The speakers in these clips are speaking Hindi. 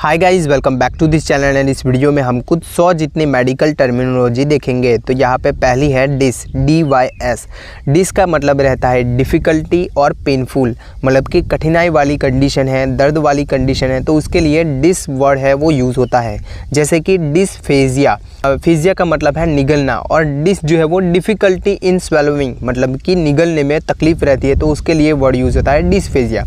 Hi guys, welcome back to this channel. And इस वीडियो में हम कुछ 100 जितनी मेडिकल टर्मिनोलॉजी देखेंगे। तो यहाँ पे पहली है डिस, DYS। डिस का मतलब रहता है डिफ़िकल्टी और पेनफुल, मतलब कि कठिनाई वाली कंडीशन है, दर्द वाली कंडीशन है, तो उसके लिए डिस वर्ड है वो यूज़ होता है। जैसे कि डिस्फेजिया, फेजिया का मतलब है निगलना, और डिस जो है वो डिफ़िकल्टी इन स्वेलोइंग, मतलब कि निगलने में तकलीफ़ रहती है, तो उसके लिए वर्ड यूज़ होता है डिस्फेजिया।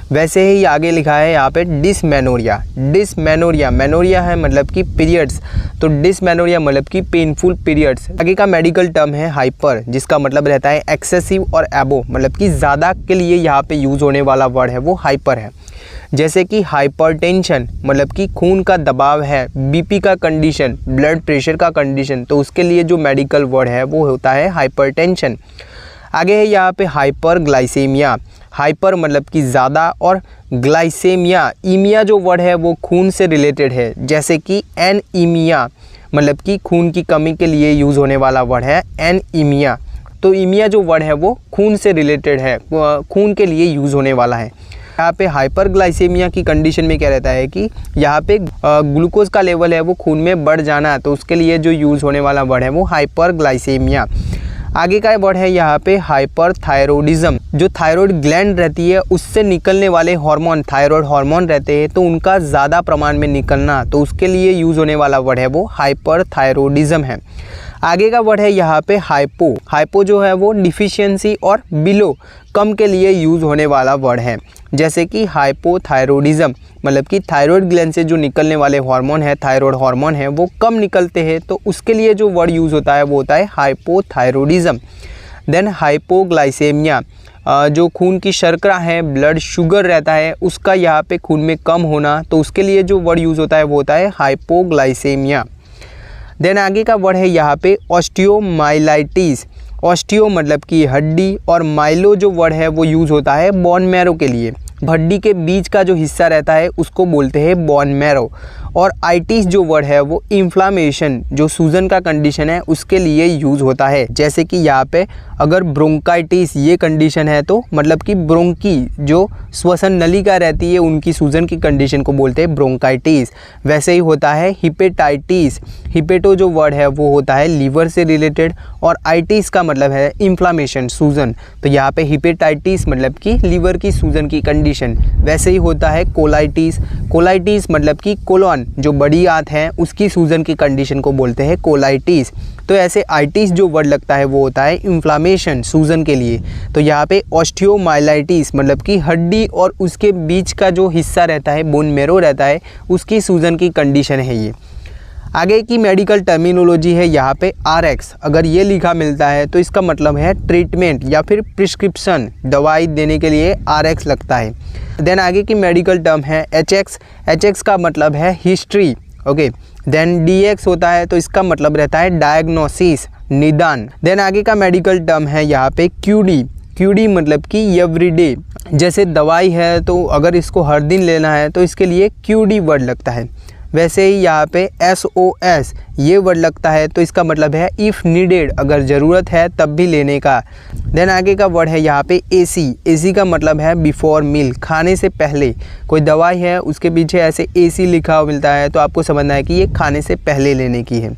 वैसे ही आगे लिखा है यहाँ पे डिसमेनोरिया। डिसमेनोरिया, मेनोरिया है मतलब कि पीरियड्स, तो डिसमेनोरिया मतलब कि पेनफुल पीरियड्स। आगे का मेडिकल टर्म है हाइपर, जिसका मतलब रहता है एक्सेसिव और एबो, मतलब कि ज़्यादा के लिए यहाँ पे यूज़ होने वाला वर्ड है वो हाइपर है। जैसे कि हाइपरटेंशन मतलब कि खून का दबाव है, बीपी का कंडीशन, ब्लड प्रेशर का कंडीशन, तो उसके लिए जो मेडिकल वर्ड है वो होता है हाइपरटेंशन। आगे है यहाँ पे हाइपरग्लाइसेमिया। हाइपर मतलब कि ज़्यादा, और ग्लाइसेमिया, ईमिया जो वर्ड है वो खून से रिलेटेड है। जैसे कि एनीमिया मतलब कि खून की कमी के लिए यूज़ होने वाला वर्ड है एनीमिया। तो ईमिया जो वर्ड है वो खून से रिलेटेड है, खून के लिए यूज़ होने वाला है। यहाँ पे हाइपरग्लाइसेमिया की कंडीशन में क्या रहता है कि यहाँ पे ग्लूकोज का लेवल है वो खून में बढ़ जाना, तो उसके लिए जो यूज़ होने वाला वर्ड है वो हाइपरग्लाइसेमिया। आगे का वर्ड है यहाँ पे हाइपरथायरॉयडिज्म। जो थायराइड ग्लैंड रहती है उससे निकलने वाले हार्मोन, थायराइड हार्मोन रहते हैं, तो उनका ज़्यादा प्रमाण में निकलना, तो उसके लिए यूज़ होने वाला वर्ड है वो हाइपरथायरॉयडिज्म है। आगे का वर्ड है यहाँ पे हाइपो। हाइपो जो है वो डिफिशियंसी और बिलो, कम के लिए यूज़ होने वाला वर्ड है। जैसे कि हाइपोथायरॉयडिज्म मतलब कि थायराइड ग्लैंड से जो निकलने वाले हार्मोन है, थायराइड हार्मोन है, वो कम निकलते हैं, तो उसके लिए जो वर्ड यूज़ होता है वो होता है हाइपोथायरॉयडिज्म। देन हाइपोग्लाइसेमिया, जो खून की शर्करा है, ब्लड शुगर रहता है, उसका यहाँ पे खून में कम होना, तो उसके लिए जो वर्ड यूज़ होता है वो होता है हाइपोग्लाइसेमिया। देन आगे का वर्ड है यहाँ पे ऑस्टियोमाइलाइटिस। ऑस्टियो मतलब कि हड्डी, और माइलो जो वर्ड है वो यूज़ होता है बोन मैरो के लिए। हड्डी के बीच का जो हिस्सा रहता है उसको बोलते हैं बोन मैरो। और आइटिस जो वर्ड है वो इन्फ्लामेशन, जो सूजन का कंडीशन है, उसके लिए यूज़ होता है। जैसे कि यहाँ पे अगर ब्रोंकाइटिस ये कंडीशन है, तो मतलब कि ब्रोंकी जो श्वसन नलिका रहती है उनकी सूजन की कंडीशन को बोलते हैं ब्रोंकाइटिस। वैसे ही होता है हिपेटाइटिस। हिपेटो जो वर्ड है वो होता है लीवर से रिलेटेड, और आइटिस का मतलब है इन्फ्लामेशन, सूजन, तो यहाँ पे हिपेटाइटिस मतलब कि लीवर की सूजन की कंडीशन। वैसे ही होता है कोलाइटिस। कोलाइटिस मतलब कि कोलन, जो बड़ी आंत है, उसकी सूजन की कंडीशन को बोलते हैं कोलाइटिस। तो ऐसे आइटिस जो वर्ड लगता है वो होता है इन्फ्लामेशन, सूजन के लिए। तो यहाँ पे ऑस्टियोमाइलाइटिस मतलब कि हड्डी और उसके बीच का जो हिस्सा रहता है, बोन मैरो रहता है, उसकी सूजन की कंडीशन है ये। आगे की मेडिकल टर्मिनोलॉजी है यहाँ पे RX। अगर ये लिखा मिलता है तो इसका मतलब है ट्रीटमेंट या फिर प्रिस्क्रिप्शन, दवाई देने के लिए RX लगता है। देन आगे की मेडिकल टर्म है HX। HX का मतलब है हिस्ट्री, ओके। देन DX होता है, तो इसका मतलब रहता है डायग्नोसिस, निदान। देन आगे का मेडिकल टर्म है यहाँ पे QD। QD मतलब कि एवरीडे, जैसे दवाई है तो अगर इसको हर दिन लेना है तो इसके लिए QD वर्ड लगता है। वैसे ही यहाँ पे SOS ये वर्ड लगता है, तो इसका मतलब है इफ़ नीडेड, अगर ज़रूरत है तब भी लेने का। देन आगे का वर्ड है यहाँ पे AC। AC का मतलब है बिफोर मील, खाने से पहले। कोई दवाई है उसके पीछे ऐसे AC लिखा हुआ मिलता है, तो आपको समझना है कि ये खाने से पहले लेने की है।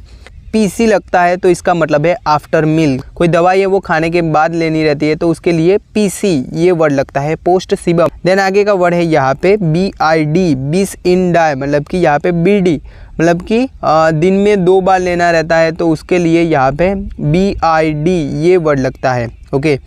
PC लगता है, तो इसका मतलब है आफ्टर मील। कोई दवाई है वो खाने के बाद लेनी रहती है, तो उसके लिए PC ये वर्ड लगता है, पोस्ट सिबम। देन आगे का वर्ड है यहाँ पे BID, बिस इन डाई, मतलब कि यहाँ पे BD मतलब कि दिन में 2 बार लेना रहता है, तो उसके लिए यहाँ पे BID ये वर्ड लगता है, ओके।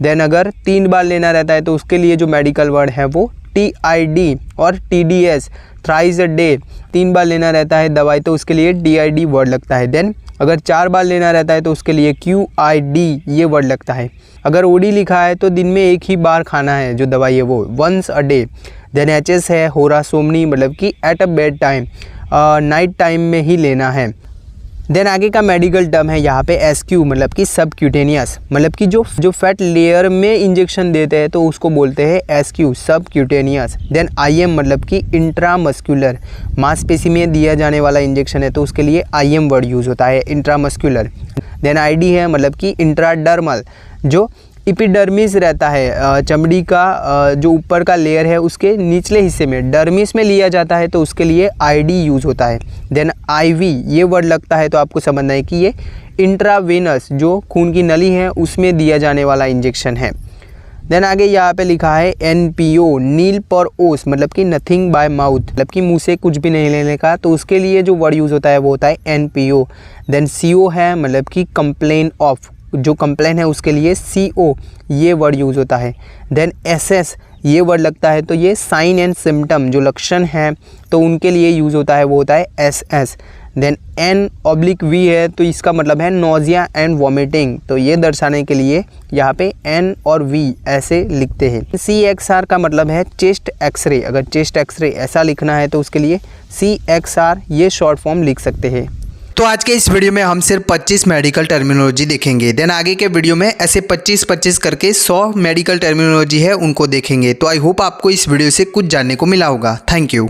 देन अगर 3 बार लेना रहता है तो उसके लिए जो मेडिकल वर्ड है वो TID और TDS, थ्राइस अ डे, 3 बार लेना रहता है दवाई, तो उसके लिए DID वर्ड लगता है। देन अगर 4 बार लेना रहता है तो उसके लिए QID ये वर्ड लगता है। अगर OD लिखा है तो दिन में 1 ही बार खाना है जो दवाई है वो, once a day. Then HS है होरासोमनी, मतलब कि at a bed time, night time में ही लेना है। देन आगे का मेडिकल टर्म है यहाँ पे SQ मतलब कि सबक्यूटेनियस, मतलब कि जो फैट लेयर में इंजेक्शन देते हैं तो उसको बोलते हैं SQ, सबक्यूटेनियस। देन IM मतलब कि इंट्रामस्कुलर, मांसपेशी में दिया जाने वाला इंजेक्शन है, तो उसके लिए IM वर्ड यूज़ होता है, इंट्रामस्कुलर। देन ID है मतलब कि इंट्राडर्मल, जो एपिडर्मिस रहता है चमड़ी का जो ऊपर का लेयर है उसके निचले हिस्से में, डर्मिस में लिया जाता है तो उसके लिए आईडी यूज़ होता है। देन आईवी ये वर्ड लगता है तो आपको समझना है कि ये इंट्रावेनस जो खून की नली है उसमें दिया जाने वाला इंजेक्शन है। देन आगे यहाँ पे लिखा है NPO नील पर ओस, मतलब कि नथिंग बाय माउथ, मतलब कि मुंह से कुछ भी नहीं लेने का, तो उसके लिए जो वर्ड यूज़ होता है वो होता है NPO। देन CO है मतलब कि कंप्लेन ऑफ, जो कंप्लेन है उसके लिए CO ये वर्ड यूज़ होता है। देन SS ये वर्ड लगता है तो ये साइन एंड सिम्टम जो लक्षण हैं तो उनके लिए यूज़ होता है वो होता है SS। देन N/V है तो इसका मतलब है नोजिया एंड वॉमिटिंग, तो ये दर्शाने के लिए यहाँ पे N और V ऐसे लिखते हैं। CXR का मतलब है चेस्ट एक्सरे, अगर चेस्ट एक्सरे ऐसा लिखना है तो उसके लिए CXR ये शॉर्ट फॉर्म लिख सकते हैं। तो आज के इस वीडियो में हम सिर्फ 25 मेडिकल टर्मिनोलॉजी देखेंगे। देन आगे के वीडियो में ऐसे 25-25 करके 100 मेडिकल टर्मिनोलॉजी है उनको देखेंगे। तो आई होप आपको इस वीडियो से कुछ जानने को मिला होगा। Thank you.